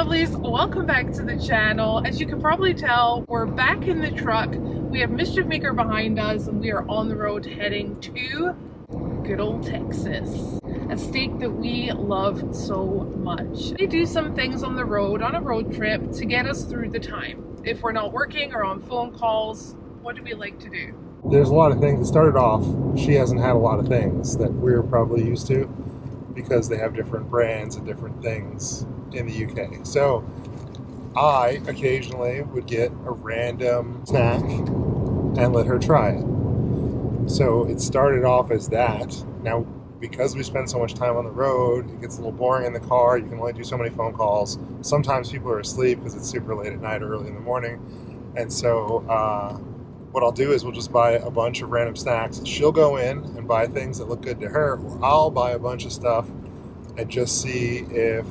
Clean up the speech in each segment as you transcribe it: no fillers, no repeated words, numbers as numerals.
lovelies, welcome back to the channel. As you can probably tell, we're back in the truck. We have Mischief Maker behind us and we are on the road heading to good old Texas, a state that we love so much. We do some things on the road, on a road trip, to get us through the time. If we're not working or on phone calls, what do we like to do? There's a lot of things. It started off, she hasn't had a lot of things that we're probably used to because they have different brands and different things in the UK. So I occasionally would get a random snack and let her try it. So it started off as that. Now, because we spend so much time on the road, it gets a little boring in the car. You can only do so many phone calls. Sometimes people are asleep because it's super late at night or early in the morning. And so what I'll do is we'll just buy a bunch of random snacks. She'll go in and buy things that look good to her, or I'll buy a bunch of stuff and just see if,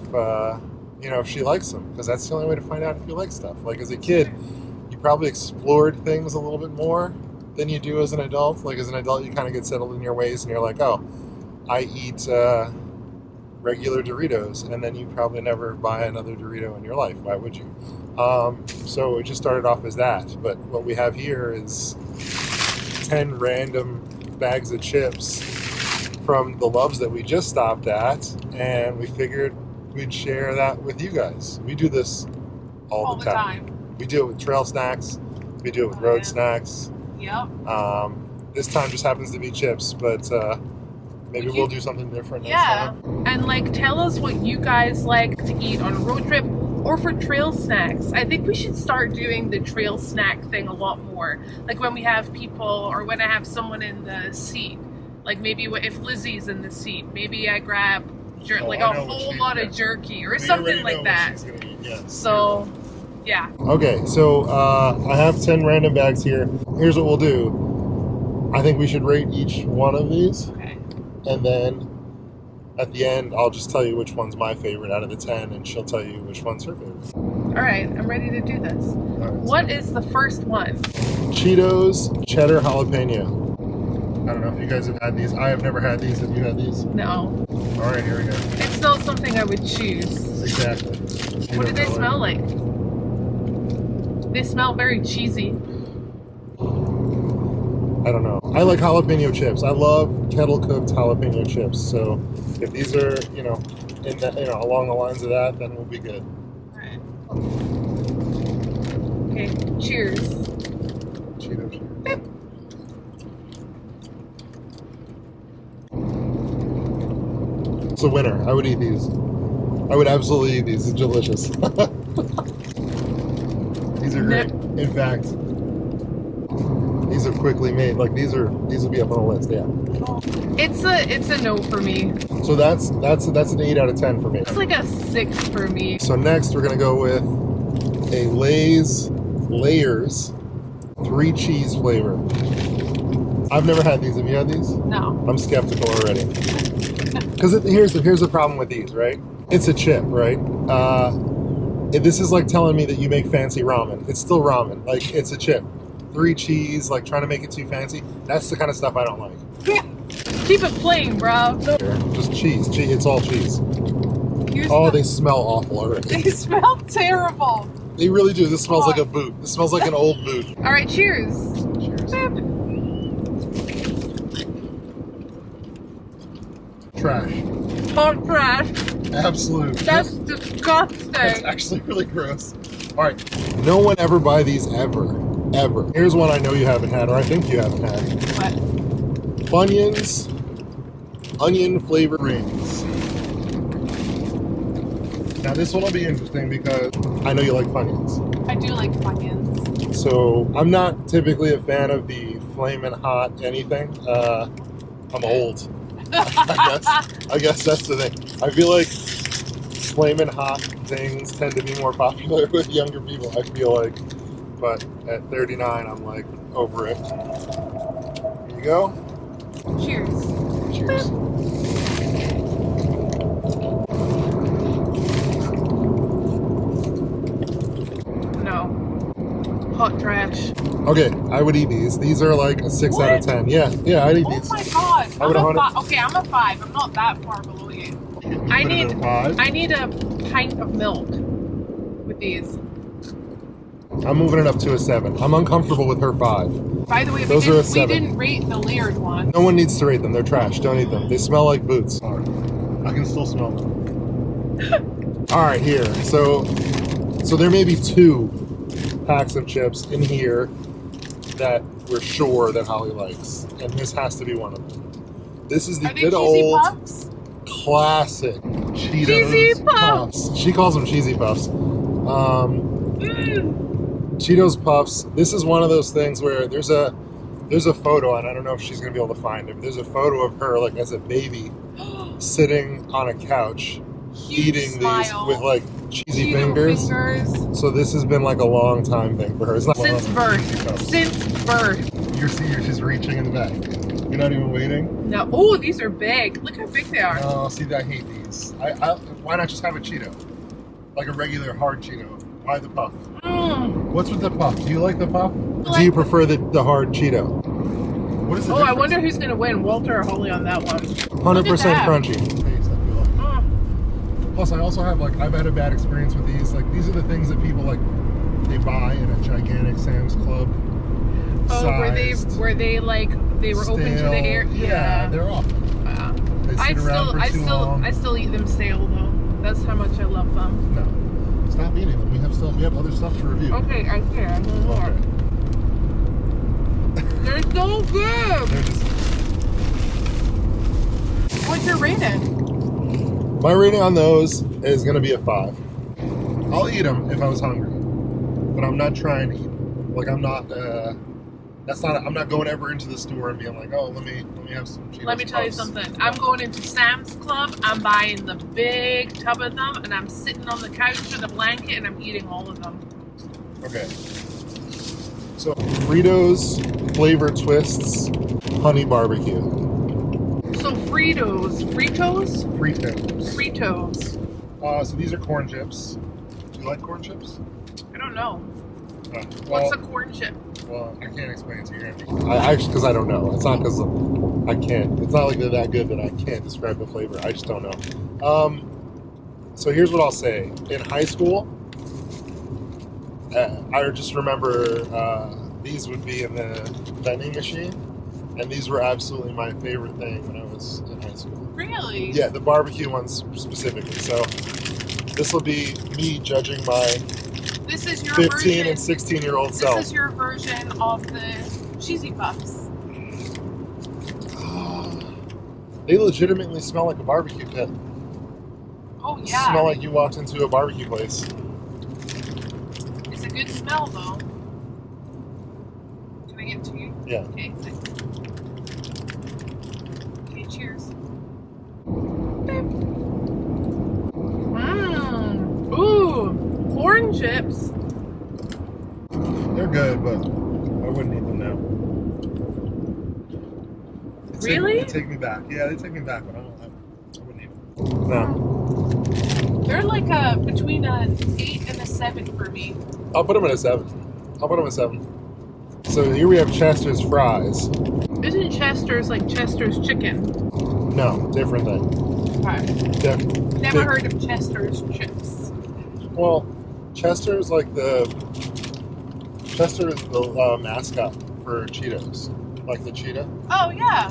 if she likes them. Because that's the only way to find out if you like stuff. Like as a kid, you probably explored things a little bit more than you do as an adult. Like as an adult, you kind of get settled in your ways and you're like, oh, I eat regular Doritos, and then you probably never buy another Dorito in your life. Why would you? So it just started off as that. But what we have here is 10 random bags of chips from the Loves that we just stopped at, and we figured we'd share that with you guys. We do this all the time. We do it with trail snacks. We do it with road snacks. Yep. This time just happens to be chips, but maybe we'll do something different next time. And like tell us what you guys like to eat on a road trip or for trail snacks. I think we should start doing the trail snack thing a lot more. Like when we have people or when I have someone in the seat. Like maybe if Lizzie's in the seat, maybe I grab like a whole lot of jerky or something like that. So yeah. Okay, so I have 10 random bags here. Here's what we'll do. I think we should rate each one of these. Okay. And then at the end, I'll just tell you which one's my favorite out of the 10, and she'll tell you which one's her favorite. All right, I'm ready to do this. Right, what is the first one? Cheetos cheddar jalapeno. I don't know if you guys have had these. I have never had these. Have you had these? No. All right, here we go. It's not something I would choose. Exactly. What do they smell like? They smell very cheesy. I don't know. I like jalapeno chips. I love kettle cooked jalapeno chips. So if these are, in that, along the lines of that, then we'll be good. All right. Okay. Cheers. Cheeto cheers. Beep. It's a winner. I would eat these. I would absolutely eat these. It's delicious. These are great. In fact, these are quickly made. Like these will be up on the list. Yeah. It's a no for me. So that's an 8 out of 10 for me. It's like a 6 for me. So next we're gonna go with a Lay's Layers 3 cheese flavor. I've never had these. Have you had these? No. I'm skeptical already. Because here's the problem with these, right? It's a chip, right? This is like telling me that you make fancy ramen. It's still ramen. Like it's a chip. 3 cheese, like trying to make it too fancy. That's the kind of stuff I don't like. Keep it plain, bro. Just cheese. It's all cheese. They smell awful already. They smell terrible. They really do. This smells like a boot. This smells like an old boot. All right, cheers. Cheers. Beep. Trash. Hot trash. Absolute. That's disgusting. That's actually really gross. All right. No one ever buy these ever. Ever. Here's one I know you haven't had, or I think you haven't had. What? Funyuns onion flavored rings. Now this one will be interesting because I know you like Funyuns. I do like Funyuns. So I'm not typically a fan of the flamin' hot anything. I'm old. I guess that's the thing. I feel like flamin' hot things tend to be more popular with younger people, I feel like. But at 39, I'm like over it. Here you go. Cheers. Cheers. No. Hot trash. Okay, I would eat these. These are like a 6 out of 10. Yeah, I'd eat these. Oh my god. I would I'm a 5. I'm not that far below you. I need a pint of milk. with these? I'm moving it up to a 7. I'm uncomfortable with her 5. By the way, Those are a we 7. didn't rate the layered one. No one needs to rate them. They're trash. Don't eat them. They smell like boots. Sorry. I can still smell them. All right, here. So there may be 2 packs of chips in here that we're sure that Holly likes, and this has to be one of them. This is the good old puffs? classic Cheetos Cheesy puffs. She calls them cheesy puffs. Cheetos puffs. This is one of those things where there's a photo, and I don't know if she's gonna be able to find it, but there's a photo of her like as a baby sitting on a couch eating these with like cheesy fingers. So this has been like a long time thing for her. It's not since birth. Since birth. She's reaching in the back. You're not even waiting? No. Oh, these are big. Look how big they are. Oh, see, I hate these. Why not just have a Cheeto? Like a regular hard Cheeto. Why the puff? What's with the puff? Do you like the puff? Do you prefer the hard Cheeto? What is the difference? I wonder who's going to win, Walter or Holly on that one. 100% crunchy. Plus, I also have I've had a bad experience with these. Like, these are the things that people they buy in a gigantic Sam's Club. Oh, were they were open to the air? Yeah, they're awful. They sit around for too long. I still eat them stale though. That's how much I love them. No, stop eating them. We have other stuff to review. Okay, I care. No more. Okay. They're so good. They're just... What's your rating? My rating on those is going to be a 5. I'll eat them if I was hungry, but I'm not trying to eat them. Like, I'm not. I'm not going ever into the store and being like, oh, let me have some Cheetos. Let me tell you something. I'm going into Sam's Club. I'm buying the big tub of them, and I'm sitting on the couch with a blanket, and I'm eating all of them. Okay. So Fritos flavor twists, honey barbecue. So Fritos. So these are corn chips. Do you like corn chips? I don't know. Well, what's a corn chip? Well, I can't explain it to you. Because I don't know. It's not because I can't. It's not like they're that good that I can't describe the flavor. I just don't know. So here's what I'll say. In high school, I just remember these would be in the vending machine, and these were absolutely my favorite thing when I was in high school. Really? Yeah, the barbecue ones specifically. So this will be me judging my 15 and 16-year-old self. This is your version of the cheesy puffs. They legitimately smell like a barbecue pit. Oh yeah. Smell like you walked into a barbecue place. It's a good smell though. Can I get it to you? Yeah. Okay, thanks. Okay, cheers. Ooh, corn chips. They're good, but I wouldn't eat them now. Really? They take me back. Yeah, they take me back, but I wouldn't eat them. No. They're like between an 8 and a 7 for me. I'll put them at a 7. So here we have Chester's fries. Isn't Chester's like Chester's chicken? No, different thing. Okay. Never heard of Chester's chips. Well, Chester's the mascot for Cheetos, like the cheetah. Oh yeah.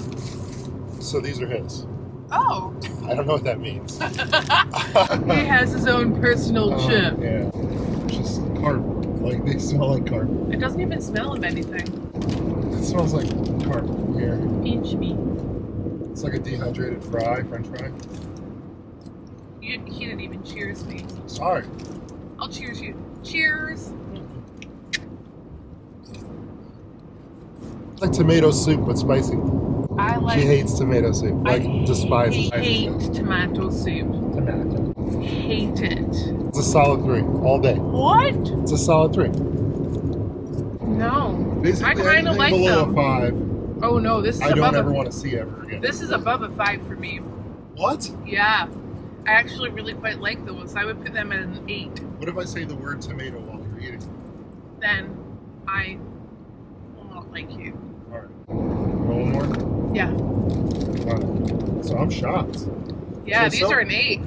So these are his. Oh. I don't know what that means. He has his own personal chip. Yeah. Just cardboard. Like, they smell like cardboard. It doesn't even smell of anything. It smells like cardboard here. Pinch me. It's like a dehydrated French fry. He didn't even cheers me. Sorry. I'll cheers you. Cheers. It's like tomato soup, but spicy. She hates tomato soup. Despises. I hate tomato soup. Tomato. Hate it. It's a solid 3 all day. What? It's a solid 3. No. Basically, I kind of like below them. a 5. Oh no, this is I don't ever want to see ever again. This is above a 5 for me. What? Yeah. I actually really quite like those. I would put them at an 8. What if I say the word tomato while you're eating? Then I will not like you. Alright. One more? Yeah. Alright. So I'm shocked. Yeah, these are an 8.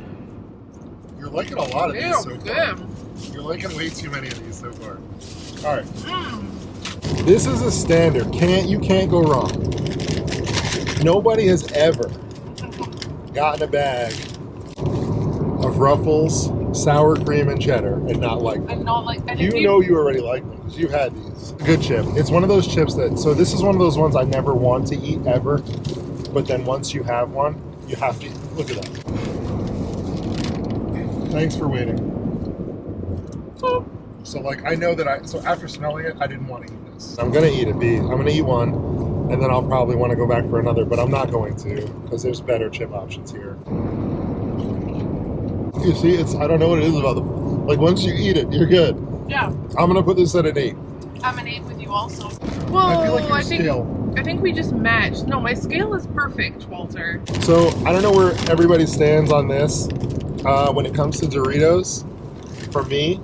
You're liking a lot of these so far. Good. You're liking way too many of these so far. All right. Mm. This is a standard. You can't go wrong. Nobody has ever gotten a bag of Ruffles, sour cream, and cheddar and not like them. You know you already like them because you've had these. Good chip. It's one of those chips that, so this is one of those ones I never want to eat ever, but then once you have one, you have to eat. Look at that. Thanks for waiting. So like, I know that so after smelling it, I didn't want to eat this. I'm gonna eat it, B. I'm gonna eat one, and then I'll probably want to go back for another, but I'm not going to, because there's better chip options here. You see, I don't know what it is about them. Like, once you eat it, you're good. Yeah. I'm gonna put this at an 8. I'm an 8 with you also. Well, I feel like your scale. I think we just matched. No, my scale is perfect, Walter. So, I don't know where everybody stands on this. When it comes to Doritos, for me,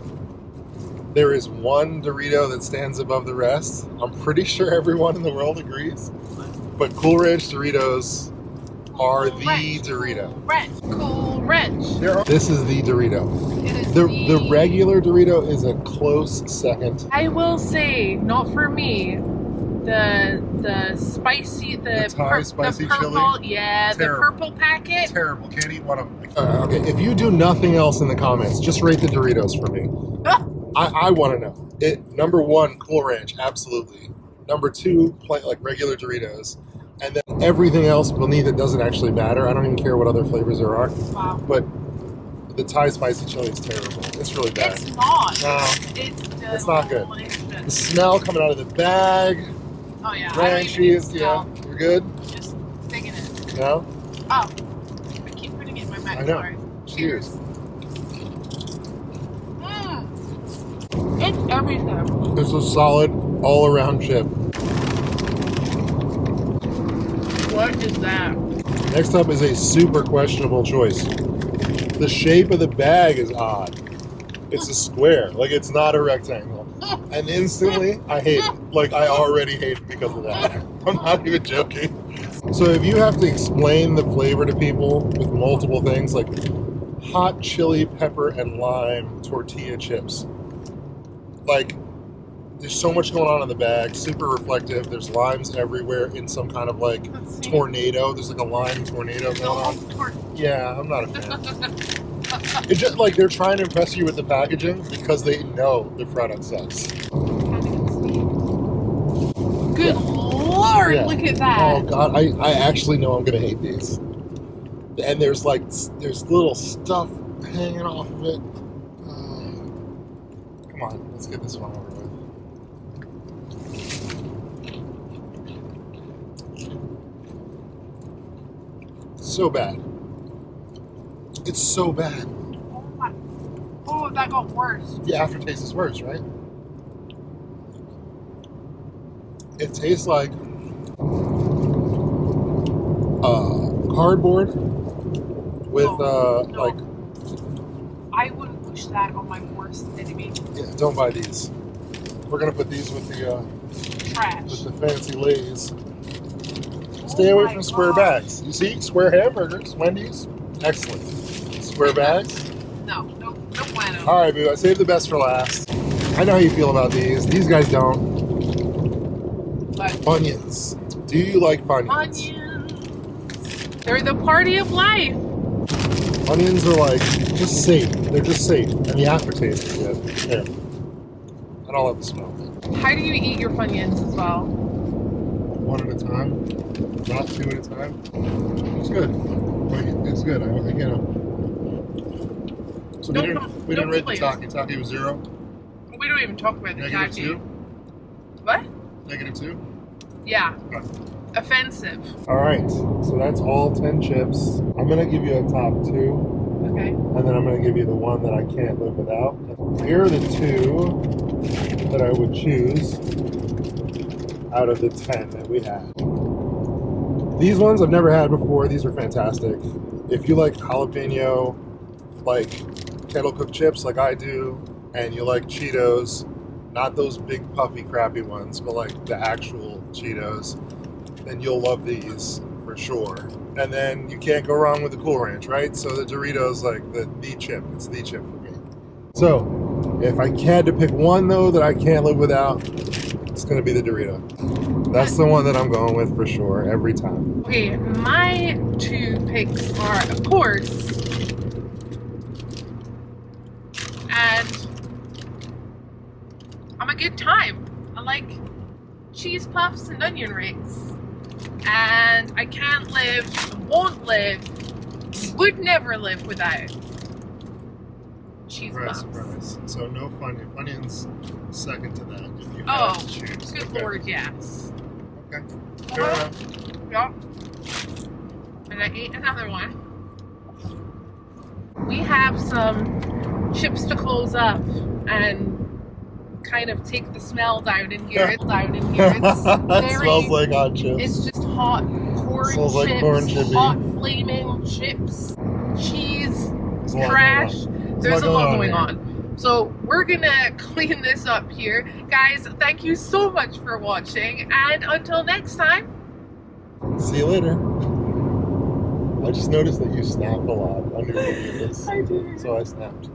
there is one Dorito that stands above the rest. I'm pretty sure everyone in the world agrees. But Cool Ranch Doritos are the Dorito. Cool Ranch. This is the Dorito. It is The regular Dorito is a close second. I will say, not for me, the spicy, the Thai spicy purple, chili. yeah, Terrible. the purple packet. Terrible. Can't eat one of them. Okay, if you do nothing else in the comments, just rate the Doritos for me. I want to know. Number 1, Cool Ranch, absolutely. Number 2, like regular Doritos. And then everything else beneath it doesn't actually matter. I don't even care what other flavors there are. Wow. But the Thai spicy chili is terrible. It's really bad. It's not. No. It's not good. delicious. The smell coming out of the bag. Oh yeah. Ranch cheese, yeah. You're good? Just digging it. No? Oh. I keep putting it in my mouth. I know. Sorry. Cheers. It's everything. It's a solid all-around chip. What is that? Next up is a super questionable choice. The shape of the bag is odd. It's a square, like it's not a rectangle. And instantly, I hate it. Like, I already hate it because of that. I'm not even joking. So if you have to explain the flavor to people with multiple things, like hot chili, pepper, and lime tortilla chips, like, there's so much going on in the bag, super reflective. There's limes everywhere in some kind of like tornado. There's like a lime tornado going on. Yeah, I'm not a fan. It's just like they're trying to impress you with the packaging because they know the product sucks. Good Lord, Yeah. look at that. Oh God, I actually know I'm gonna hate these. And there's little stuff hanging off of it. Come on, let's get this one over with. So bad. It's so bad. Oh my. Oh, that got worse. The aftertaste is worse, right? It tastes like cardboard with no. like. I wouldn't wish that on my worst enemy. Yeah, don't buy these. We're gonna put these with the Trash. with the fancy Lays. Stay away from square bags. You see, square hamburgers, Wendy's, excellent. Square bags. No bueno. All right, boo. I saved the best for last. I know how you feel about these. These guys don't. But Funyuns. Do you like Funyuns? onions. They're the party of life. Onions are like just safe. They're just safe, and the aftertaste is good. There. I don't love the smell. How do you eat your Funyuns as well? One at a time, not 2 at a time. It's good. It's good. So we didn't rate the Taki. Taki was 0. We don't even talk about the Negative Taki. 2. What? Negative 2. Yeah. Okay. Offensive. All right. So that's all 10 chips. I'm gonna give you a top 2. Okay. And then I'm going to give you the one that I can't live without. Here are the 2 that I would choose out of the 10 that we have. These ones I've never had before. These are fantastic. If you like jalapeno, like kettle cooked chips like I do, and you like Cheetos, not those big puffy crappy ones, but like the actual Cheetos, then you'll love these. for sure. And then you can't go wrong with the Cool Ranch, right? So the Doritos, like the chip. It's the chip for me. So if I had to pick one though that I can't live without, it's gonna be the Dorito. That's the one that I'm going with for sure every time. Okay, my two picks are, of course, and I'm a good time. I like cheese puffs and onion rings. And I can't live, won't live, would never live without cheese puffs. Surprise. So no Funyuns. Funyuns second to that if you Oh, have to choose. good lord, yes. Okay. Fair enough. Yep. And I ate another one. We have some chips to close up and kind of take the smell down in here. It's down in here. It's It smells like hot chips. It's just hot corn Smells chips, like corn chippy. hot flaming chips, cheese, There's a lot trash. going on. There's a lot going here. on. So we're gonna clean this up here. Guys, thank you so much for watching, and until next time. See you later. I just noticed that you snap a lot under your videos. I do. So I snapped.